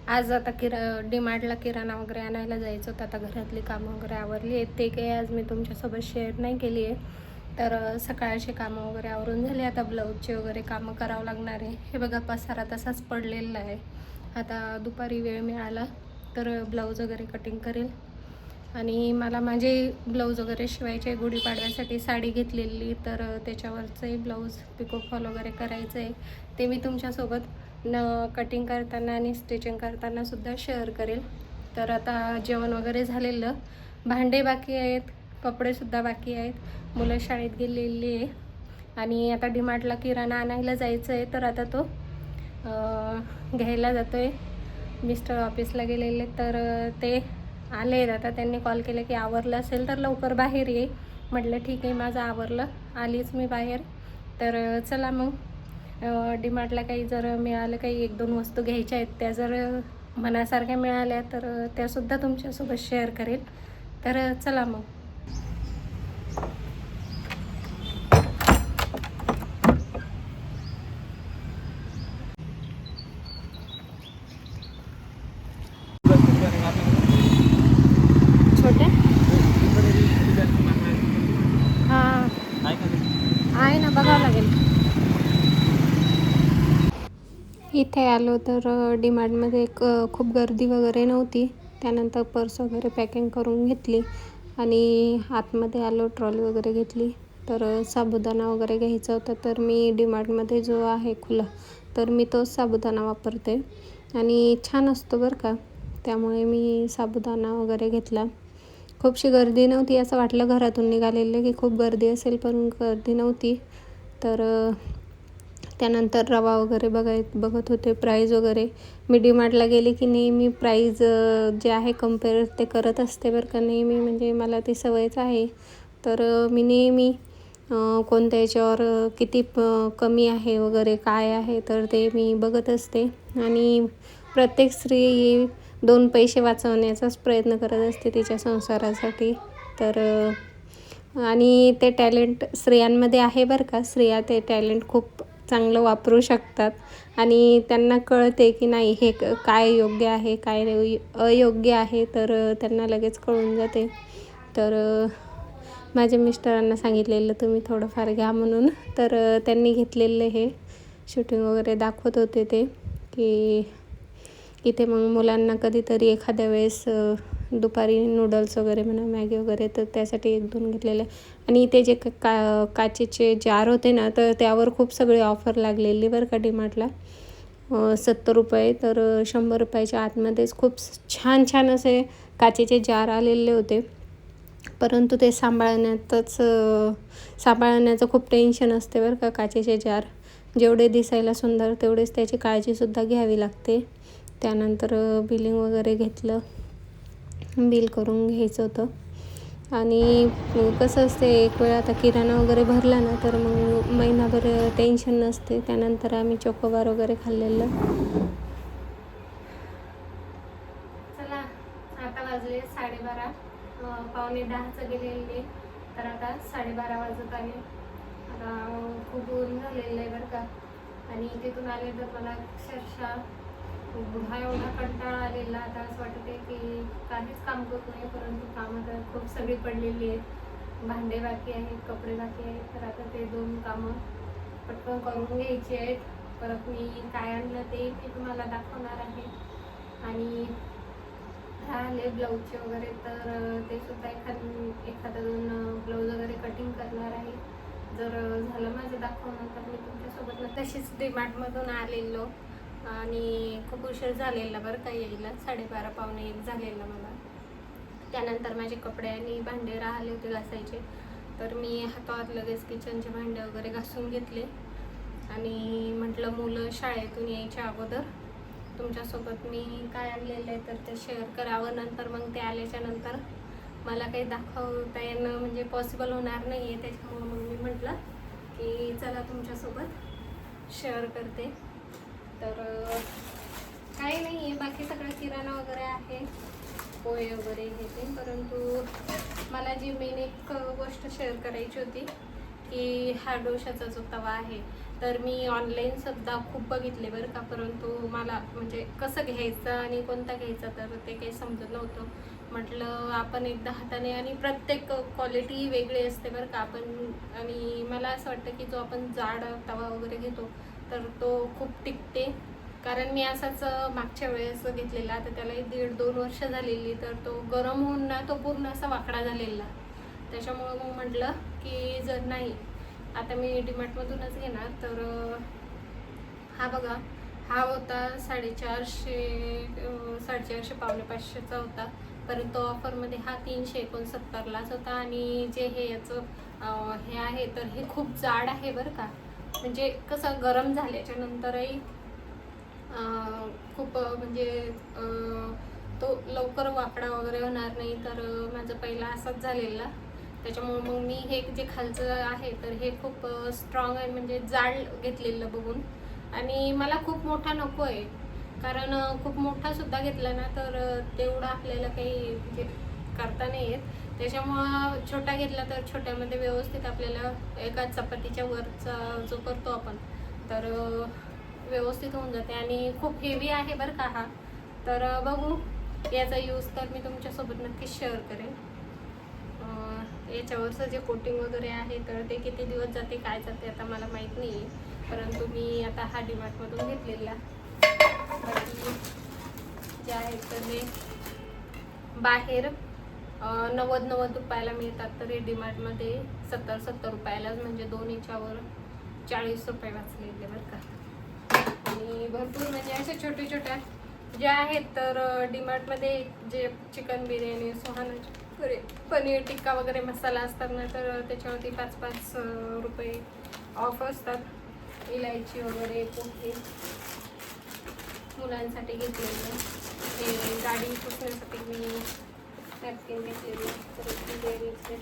आज आता डीमार्टला किराणा वगैरे आणायला जायचं होतं. आता घरातली कामं वगैरे आवरली आहेत, ते काही आज मी तुमच्यासोबत शेअर नाही केली आहे. तर सकाळची कामं वगैरे आवरून झाली. आता ब्लाऊजचे वगैरे कामं करावं लागणार आहे. हे बघा पसारा तसाच पडलेला आहे. आता दुपारी वेळ मिळाला तर ब्लाऊज वगैरे कटिंग करेल. आणि मला माझे ब्लाऊज वगैरे शिवायचे, गुढीपाडव्यासाठी साडी घेतलेली, तर त्याच्यावरचंही ब्लाऊज पिको फॉल वगैरे करायचं आहे. ते मी तुमच्यासोबत कटिंग करताना आणि स्टिचिंग करताना सुद्धा शेअर करेल. तर आता जेवण वगैरे झालेलं, भांडे बाकी आहेत, कपडेसुद्धा बाकी आहेत, मुलं शाळेत गेलेली आहे आणि आता डीमार्टला किराणा आणायला जायचं आहे. तर आता तो घ्यायला जातो आहे. मिस्टर ऑफिसला गेलेले, तर ते आले आहेत. आता त्यांनी कॉल केला की आवरलं असेल तर लवकर बाहेर ये. म्हटलं ठीक आहे, माझं आवरलं, आलीच मी बाहेर. तर चला मग डीमार्टला काही जर मिळालं, काही 1-2 वस्तू घ्यायच्या आहेत, त्या जर मनासारख्या मिळाल्या तर त्यासुद्धा तुमच्यासोबत शेअर करेल. तर चला मग. छोटे हां आहे ना, बघावं लागेल. इथे आलो तर डीमार्टमध्ये खूप गर्दी वगैरे नव्हती. त्यानंतर पर्स वगैरे पॅकिंग करून घेतली आणि आतमध्ये आलो, ट्रॉली वगैरे घेतली. तर साबुदाणा वगैरे घ्यायचा होता, तर मी डीमार्टमध्ये जो आहे खुला, तर मी तोच साबुदाणा वापरते आणि छान असतो बरं का. त्यामुळे मी साबुदाणा वगैरे घेतला. खूपशी गर्दी नव्हती, असं वाटलं घरातून निघालेले की खूप गर्दी असेल, पण गर्दी नव्हती. तर त्यानंतर रवा वगैरे बघत होते, प्राईज वगैरे. मी डीमार्टला गेले की नेहमी प्राईज जे आहे कंपेअर ते करत असते बरं का, नेहमी, म्हणजे मला ती सवयच आहे. तर मी नेहमी कोणत्या याच्यावर किती कमी आहे वगैरे काय आहे, तर ते मी बघत असते. आणि प्रत्येक स्त्री 2 पैसे वाचवण्याचाच प्रयत्न करत असते तिच्या संसारासाठी. तर आणि ते टॅलेंट स्त्रियांमध्ये आहे बरं का. स्त्रिया ते टॅलेंट खूप चांगलं वापरू शकतात आणि त्यांना कळते की नाही, हे काय योग्य आहे, काय अयोग्य आहे, तर त्यांना लगेच कळून जाते. तर माझ्या मिस्टरांना सांगितलेलं तुम्ही थोडंफार घ्या म्हणून, तर त्यांनी घेतलेलं हे शूटिंग वगैरे दाखवत होते ते, की इथे मग मुलांना कधीतरी एखाद्या वेळेस दुपारी नूडल्स वगैरे म्हणा, मॅगी वगैरे, तर त्यासाठी 1-2 घेतलेले. आणि इथे जे काचेचे जार होते ना, तर त्यावर खूप सगळे ऑफर लागलेली बरं का डीमार्टला. 70 रुपये, तर 100 रुपयाच्या आतमध्येच खूप छान छान असे काचेचे जार आलेले होते. परंतु ते सांभाळण्याचं खूप टेन्शन असते बरं का. काचेचे जार जेवढे दिसायला सुंदर, तेवढेच त्याची काळजीसुद्धा घ्यावी लागते. त्यानंतर बिलिंग वगैरे घेतलं, बिल करून घ्यायचं होतं. आणि कसं असते, एक वेळा आता किराणा वगैरे भरला ना, तर मग महिनाभर टेन्शन नसते. त्यानंतर आम्ही चोकोबार वगैरे खाल्लेलं. चला, आता वाजले 12:30, 11:45 गेलेले, तर आता 12:30 वाजत आले. आता खूप ऊन झालेलं आहे बरं का. आणि तिथून आले तर मला अक्षरशः एवढा कंटाळा आलेला. आता असं वाटतं आहे की काहीच काम करू नये, परंतु कामं तर खूप सगळी पडलेली आहेत. भांडे बाकी आहेत, कपडे बाकी आहेत, तर आता ते 2 कामं पटकन करून घ्यायची आहेत. परत मी काय आणलं ते मी तुम्हाला दाखवणार आहे. आणि राहिले ब्लाऊजचे वगैरे, तर ते सुद्धा एखादा 2 ब्लाऊज वगैरे कटिंग करणार आहे. जर झालं माझं दाखवणं, तर मी तुमच्यासोबत तशीच डीमार्टमधून आलेलो आणि खूप उशीर झालेला बरं का यायला. 12:30 पावणे 1 झालेला मला. त्यानंतर माझे कपडे आणि भांडे राहिले होते घासायचे, तर मी हातावर लगेच किचनचे भांडे वगैरे घासून घेतले. आणि म्हटलं मुलं शाळेतून यायच्या अगोदर तुमच्यासोबत मी काय आणलेलं आहे तर ते शेअर करावं. नंतर मग ते आल्याच्या नंतर मला काही दाखवता येणं म्हणजे पॉसिबल होणार नाही आहे. त्याच्यामुळं मग मी म्हटलं की चला तुमच्यासोबत शेअर करते. तर काही नाही आहे, बाकी सगळं किराणा वगैरे आहे, पोहे वगैरे घेते. परंतु मला जी मेन एक गोष्ट शेअर करायची होती की हा डोशाचा जो तवा आहे तर मी ऑनलाईनसुद्धा खूप बघितले बरं का, परंतु मला म्हणजे कसं घ्यायचं आणि कोणता घ्यायचा तर ते काही समजत नव्हतं. म्हटलं आपण एकदा हाताने, आणि प्रत्येक क्वालिटी वेगळी असते बरं का आपण, आणि मला असं वाटतं की जो आपण जाड तवा वगैरे घेतो तर तो खूप टिकते. कारण मी असाच मागच्या वेळेस घेतलेला, तर त्याला 1.5-2 वर्ष झालेली, तर तो गरम होऊन ना तो पूर्ण असा वाकडा झालेला. त्याच्यामुळं मग म्हटलं की जर नाही, आता मी डीमार्टमधूनच घेणार. तर हा बघा, हा होता 450 पावणे 500चा होता, परंतु ऑफरमध्ये हा 369लाच होता. आणि जे हे याचं हे आहे तर हे खूप जाड आहे बरं का, म्हणजे कसं गरम झाल्याच्या नंतरही खूप म्हणजे तो लवकर वाकडा वगैरे होणार नाही. तर माझं पहिला असाच झालेला, त्याच्यामुळे मग मी हे जे खालचं आहे तर हे खूप स्ट्रॉंग आहे, म्हणजे जाड घेतलेलं बघून. आणि मला खूप मोठा नको आहे, कारण खूप मोठासुद्धा घेतला ना तर तेवढं आपल्याला काही म्हणजे करता नाही येत. त्याच्यामुळं छोटा घेतला तर छोट्यामध्ये व्यवस्थित आपल्याला एका चपातीच्या वरचा जो करतो आपण तर व्यवस्थित होऊन जाते. आणि खूप हेवी आहे बरं का हा, तर बघू याचा यूज तर मी तुमच्यासोबत नक्कीच शेअर करेन. याच्यावरचं जे कोटिंग वगैरे आहे तर ते किती दिवस जाते काय जाते आता मला माहीत नाही आहे, परंतु मी आता हा डीमार्टमधून घेतलेला. बाकी जे आहेत तर हे बाहेर 90 रुपयाला मिळतात, तर हे डीमार्टमध्ये 70 रुपयालाच, म्हणजे 2 याच्यावर 40 रुपये वाचलेले बरं का. आणि भरपूर म्हणजे अशा छोट्या छोट्या ज्या आहेत तर डीमार्टमध्ये जे चिकन बिर्याणी, सुहाना पनीर टिक्का वगैरे मसाला असतात ना, तर त्याच्यावरती 5-5 रुपये ऑफ असतात. इलायची वगैरे, पोहे मुलांसाठी घेतलेलं, हे गाडी पुसण्यासाठी मी नॅपकिन घेतलेली, तर डेअरीचे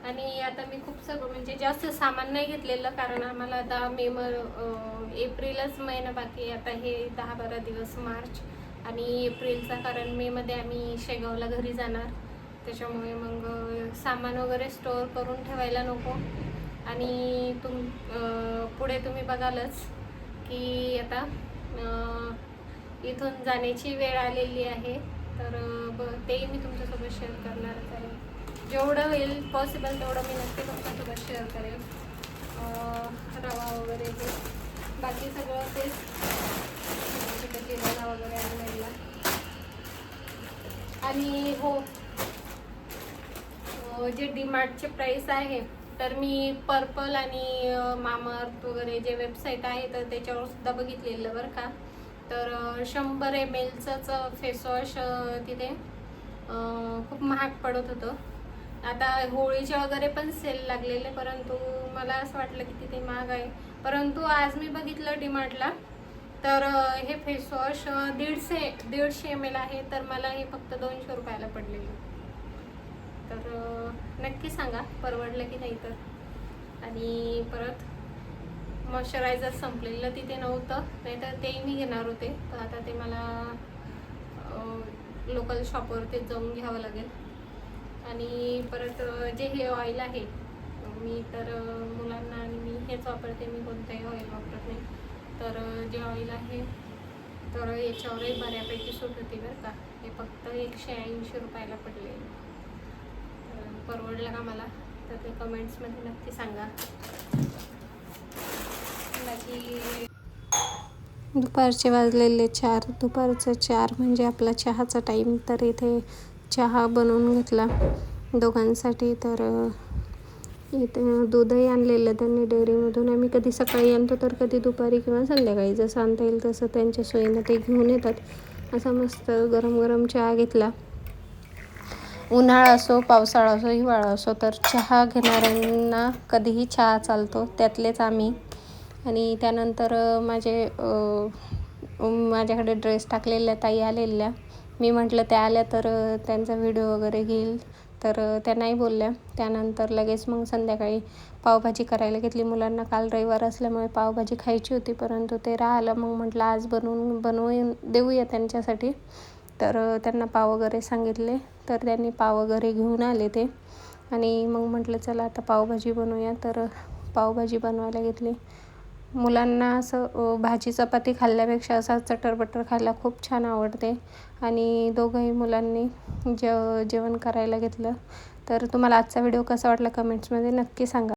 आणि आता मी खूप सगळं म्हणजे जास्त सामान नाही घेतलेलं, कारण आम्हाला आता एप्रिलच महिना बाकी आहे. आता हे 10-12 दिवस मार्च आणि एप्रिलचा, कारण मेमध्ये आम्ही शेगावला घरी जाणार, त्याच्यामुळे मग सामान वगैरे स्टोअर करून ठेवायला नको. आणि पुढे तुम्ही बघालच की आता इथून जाण्याची वेळ आलेली आहे, तर तेही मी तुमच्यासोबत शेअर करणारच आहे. जेवढं होईल पॉसिबल तेवढं मी नक्की तुमच्यासोबत शेअर करेन. रवा वगैरे हे बाकी सगळं तेच किराणा वगैरे आणलेला. आणि हो, जे डीमार्टचे प्राईस आहे तर मी पर्पल आणि मामाअर्थ वगैरे जे वेबसाईट आहे तर त्याच्यावर सुद्धा बघितलेलं बरं का. तर 100 mlचंच फेसवॉश तिथे खूप महाग पडत होतं. आता होळीचे वगैरे पण सेल लागलेले, परंतु मला असं वाटलं की तिथे महाग आहे. परंतु आज मी बघितलं डीमार्टला तर हे फेसवॉश 150 ml आहे, तर मला हे फक्त 200 रुपयाला पडलेलं. तर नक्की सांगा परवडलं की नाही तर. आणि परत मॉइश्चरायझर संपलेलं तिथे नव्हतं, नाही तर तेही मी घेणार होते, तर आता ते मला लोकल शॉपवरती जाऊन घ्यावं लागेल. आणि परत जे हे ऑइल आहे मी तर मुलांना आणि मी हेच वापरते, मी कोणतंही ऑइल वापरत नाही. तर जे ऑइल आहे तर याच्यावरही बऱ्यापैकी सूट होती बरं का. हे फक्त 180 रुपयाला पडले. परवडलं का मला तर ते कमेंट्समध्ये नक्की सांगा. बाकी दुपारचे वाजलेले 4, दुपारचं 4 म्हणजे आपला चहाचा टाईम. तर इथे चहा बनवून घेतला दोघांसाठी. तर इथे दूधही आणलेलं त्यांनी डेअरीमधून. आम्ही कधी सकाळी आणतो तर कधी दुपारी किंवा संध्याकाळी, जसं आणता येईल तसं त्यांच्या सोयीनं ते घेऊन येतात. असा मस्त गरम गरम चहा घेतला. उन्हाळा असो, पावसाळा असो, हिवाळा असो, तर चहा घेणाऱ्यांना कधीही चहा चालतो, त्यातलेच आम्ही. आणि त्यानंतर माझ्याकडे ड्रेस टाकलेल्या ताई आलेल्या. मी म्हटलं त्या आल्या तर त्यांचा व्हिडिओ वगैरे घेईल, तर त्या नाही बोलल्या. त्यानंतर लगेच मग संध्याकाळी पावभाजी करायला घेतली. मुलांना काल रविवार असल्यामुळे पावभाजी खायची होती, परंतु ते राहिलं. मग म्हटलं आज बनवून देऊया त्यांच्यासाठी. तर त्यांना पाव वगैरे सांगितले, तर त्यांनी पाव वगैरे घेऊन आले ते. आणि मग म्हटलं चला आता पावभाजी बनवूया, तर पावभाजी बनवायला घेतली. मुलांना असं भाजी चपाती खाल्ल्यापेक्षा असा चटरपटर खायला खूप छान आवडते. आणि दोघंही मुलांनी जेवण करायला घेतलं. तर तुम्हाला आजचा व्हिडिओ कसा वाटला कमेंट्समध्ये नक्की सांगा.